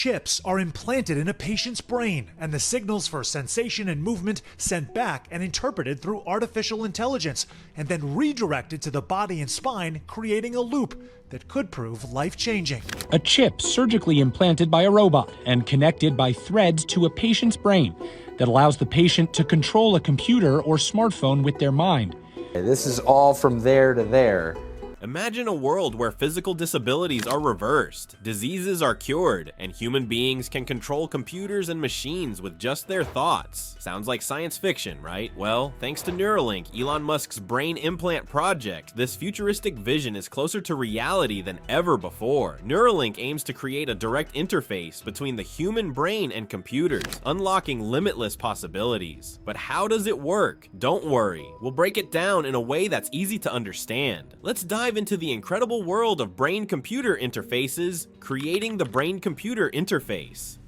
chips are implanted in a patient's brain, and the signals for sensation and movement sent back and interpreted through artificial intelligence, and then redirected to the body and spine, creating a loop that could prove life-changing. A chip surgically implanted by a robot and connected by threads to a patient's brain that allows the patient to control a computer or smartphone with their mind. This is all from there to there. Imagine a world where physical disabilities are reversed, diseases are cured, and human beings can control computers and machines with just their thoughts. Sounds like science fiction, right? Well, thanks to Neuralink, Elon Musk's brain implant project, this futuristic vision is closer to reality than ever before. Neuralink aims to create a direct interface between the human brain and computers, unlocking limitless possibilities. But how does it work? Don't worry, we'll break it down in a way that's easy to understand. Let's dive into the incredible world of brain-computer interfaces, creating the brain-computer interface.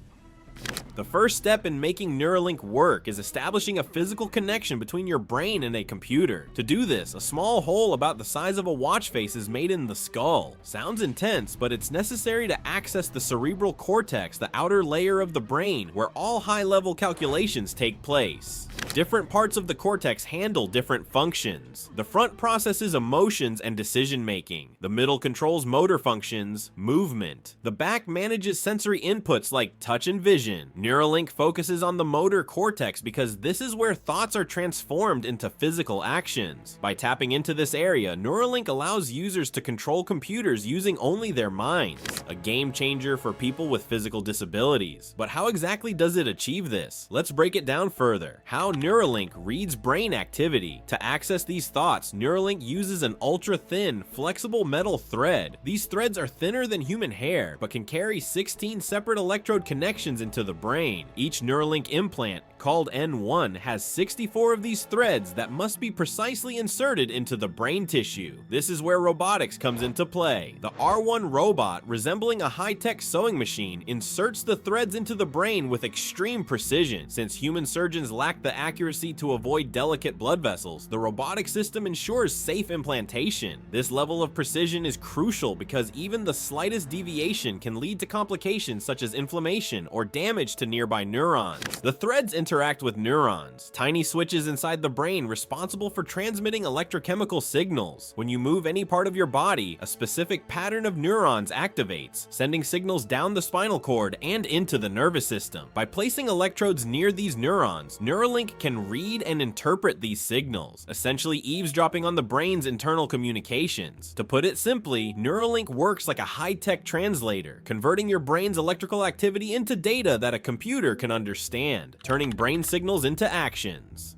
The first step in making Neuralink work is establishing a physical connection between your brain and a computer. To do this, a small hole about the size of a watch face is made in the skull. Sounds intense, but it's necessary to access the cerebral cortex, the outer layer of the brain, where all high-level calculations take place. Different parts of the cortex handle different functions. The front processes emotions and decision-making. The middle controls motor functions, movement. The back manages sensory inputs like touch and vision. Neuralink focuses on the motor cortex because this is where thoughts are transformed into physical actions. By tapping into this area, Neuralink allows users to control computers using only their minds, a game changer for people with physical disabilities. But how exactly does it achieve this? Let's break it down further. How Neuralink reads brain activity. To access these thoughts, Neuralink uses an ultra-thin, flexible metal thread. These threads are thinner than human hair, but can carry 16 separate electrode connections into the brain. Each Neuralink implant, called N1, has 64 of these threads that must be precisely inserted into the brain tissue. This is where robotics comes into play. The R1 robot, resembling a high-tech sewing machine, inserts the threads into the brain with extreme precision. Since human surgeons lack the accuracy to avoid delicate blood vessels, the robotic system ensures safe implantation. This level of precision is crucial because even the slightest deviation can lead to complications such as inflammation or damage to nearby neurons. The threads interact with neurons, tiny switches inside the brain responsible for transmitting electrochemical signals. When you move any part of your body, a specific pattern of neurons activates, sending signals down the spinal cord and into the nervous system. By placing electrodes near these neurons, Neuralink can read and interpret these signals, essentially eavesdropping on the brain's internal communications. To put it simply, Neuralink works like a high-tech translator, converting your brain's electrical activity into data that a computer can understand, turning brain signals into actions.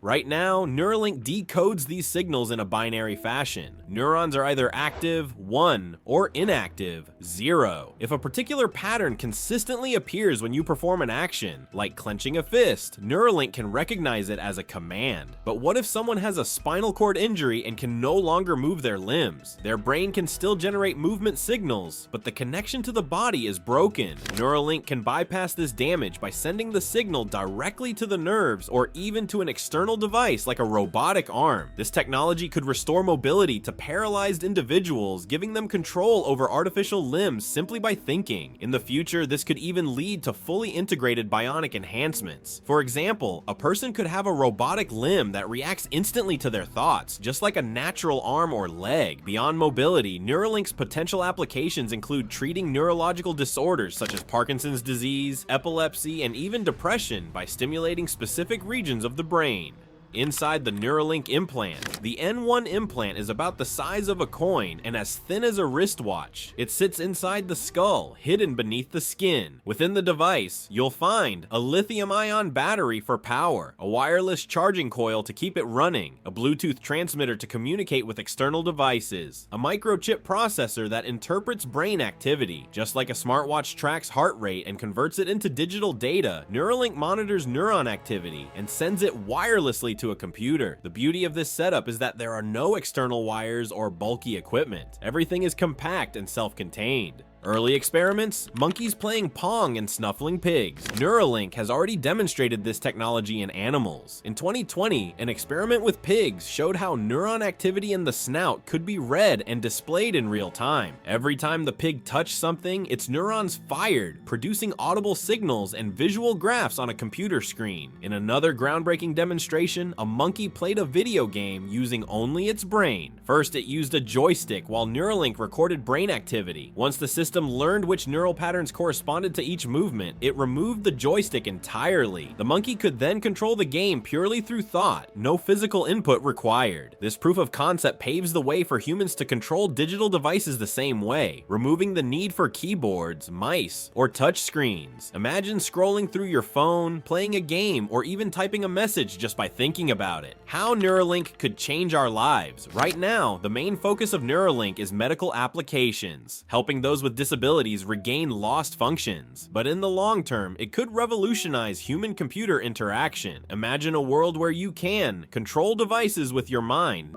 Right now, Neuralink decodes these signals in a binary fashion. Neurons are either active, 1, or inactive, 0. If a particular pattern consistently appears when you perform an action, like clenching a fist, Neuralink can recognize it as a command. But what if someone has a spinal cord injury and can no longer move their limbs? Their brain can still generate movement signals, but the connection to the body is broken. Neuralink can bypass this damage by sending the signal directly to the nerves or even to an external device like a robotic arm. This technology could restore mobility to paralyzed individuals, giving them control over artificial limbs simply by thinking. In the future, this could even lead to fully integrated bionic enhancements. For example, a person could have a robotic limb that reacts instantly to their thoughts, just like a natural arm or leg. Beyond mobility, Neuralink's potential applications include treating neurological disorders such as Parkinson's disease, epilepsy, and even depression by stimulating specific regions of the brain. Inside the Neuralink implant, the N1 implant is about the size of a coin and as thin as a wristwatch. It sits inside the skull, hidden beneath the skin. Within the device, you'll find a lithium-ion battery for power, a wireless charging coil to keep it running, a Bluetooth transmitter to communicate with external devices, a microchip processor that interprets brain activity. Just like a smartwatch tracks heart rate and converts it into digital data, Neuralink monitors neuron activity and sends it wirelessly to a computer. The beauty of this setup is that there are no external wires or bulky equipment. Everything is compact and self-contained. Early experiments? Monkeys playing Pong and snuffling pigs. Neuralink has already demonstrated this technology in animals. In 2020, an experiment with pigs showed how neuron activity in the snout could be read and displayed in real time. Every time the pig touched something, its neurons fired, producing audible signals and visual graphs on a computer screen. In another groundbreaking demonstration, a monkey played a video game using only its brain. First, it used a joystick while Neuralink recorded brain activity. Once the system learned which neural patterns corresponded to each movement, it removed the joystick entirely. The monkey could then control the game purely through thought, no physical input required. This proof of concept paves the way for humans to control digital devices the same way, removing the need for keyboards, mice, or touch screens. Imagine scrolling through your phone, playing a game, or even typing a message just by thinking about it. How Neuralink could change our lives. Right now, the main focus of Neuralink is medical applications, helping those with disabilities regain lost functions. But in the long term, it could revolutionize human-computer interaction. Imagine a world where you can control devices with your mind.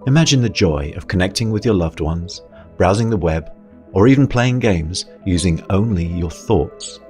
Imagine the joy of connecting with your loved ones, browsing the web, or even playing games using only your thoughts.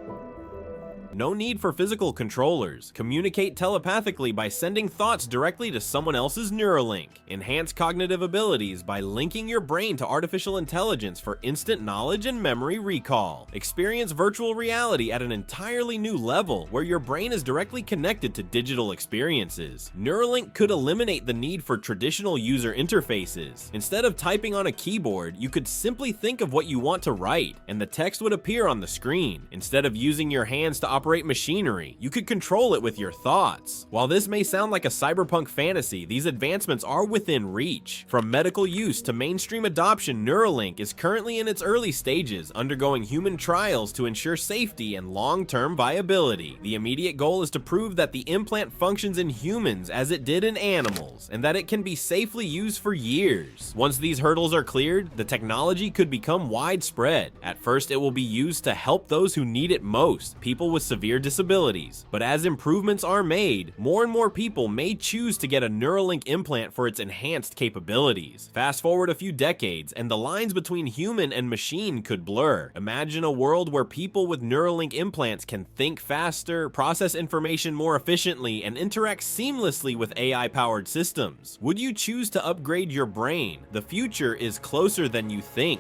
No need for physical controllers. Communicate telepathically by sending thoughts directly to someone else's Neuralink. Enhance cognitive abilities by linking your brain to artificial intelligence for instant knowledge and memory recall. Experience virtual reality at an entirely new level where your brain is directly connected to digital experiences. Neuralink could eliminate the need for traditional user interfaces. Instead of typing on a keyboard, you could simply think of what you want to write, and the text would appear on the screen. Instead of using your hands to operate machinery, you could control it with your thoughts. While this may sound like a cyberpunk fantasy, these advancements are within reach. From medical use to mainstream adoption, Neuralink is currently in its early stages, undergoing human trials to ensure safety and long-term viability. The immediate goal is to prove that the implant functions in humans as it did in animals, and that it can be safely used for years. Once these hurdles are cleared, the technology could become widespread. At first, it will be used to help those who need it most, people with severe disabilities. But as improvements are made, more and more people may choose to get a Neuralink implant for its enhanced capabilities. Fast forward a few decades, and the lines between human and machine could blur. Imagine a world where people with Neuralink implants can think faster, process information more efficiently, and interact seamlessly with AI-powered systems. Would you choose to upgrade your brain? The future is closer than you think.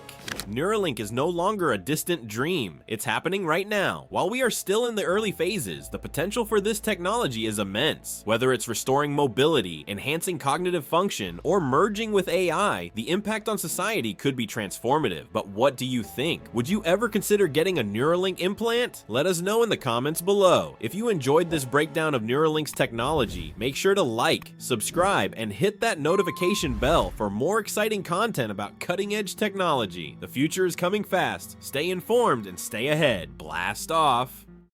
Neuralink is no longer a distant dream. It's happening right now. While we are still in the early phases, the potential for this technology is immense. Whether it's restoring mobility, enhancing cognitive function, or merging with AI, the impact on society could be transformative. But what do you think? Would you ever consider getting a Neuralink implant? Let us know in the comments below. If you enjoyed this breakdown of Neuralink's technology, make sure to like, subscribe, and hit that notification bell for more exciting content about cutting-edge technology. The future is coming fast. Stay informed and stay ahead. Blast off!